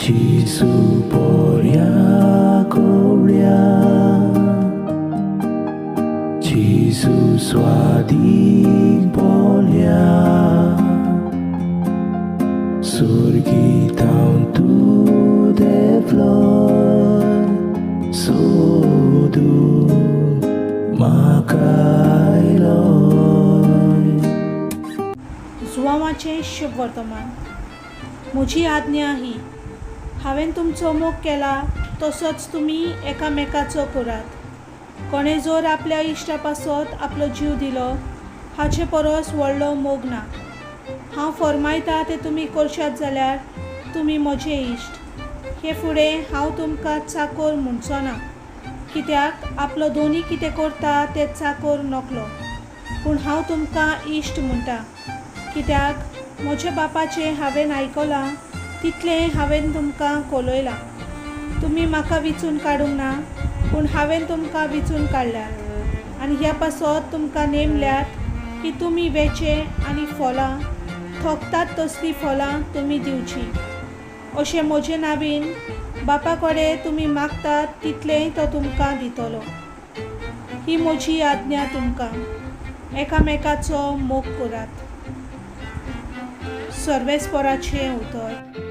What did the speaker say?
Gesù poria gloria, Gesù swadik polia, surgi taun tu devlor, sodu makai loy. जुवामाचें शुभ वर्तमान. म्हजी आज्ञा ही, हांवें तुमचो मोग केला तसोच तुमी एकामेकाचो करात. कोणें जर आपल्या इश्टा पासत आपलो जीव दिलो हाचे परस व्हडलो मोग ना. हांव फरमायता तें तुमी करशात जाल्यार तुमी म्हजे इश्ट. हे फुडें हांव तुमकां चाकर म्हणचो ना, कित्याक आपलो दोनी कितें करता तें चाकर नकलो, पूण हांव तुमकां इश्ट म्हणटा. कित्याक म्हज्या बापाचें हांवें आयकलां तितलें हांवें तुमकां कलयलां. तुमी म्हाका विचून काडूंक ना, पूण हांवें तुमकां विचून काडल्यात आनी ह्या पासत तुमकां नेमल्यात की तुमी वेचे आनी फळां थोकतात तसलीं फळां तुमी दिवचीं. अशें म्हजे नांवीन बापा कडेन तुमी मागतात तितलेंय तो तुमकां दितलो. ही म्हजी आज्ञा तुमकां, एकामेकाचो मोग करात. सर्वेस्पराचें उतर.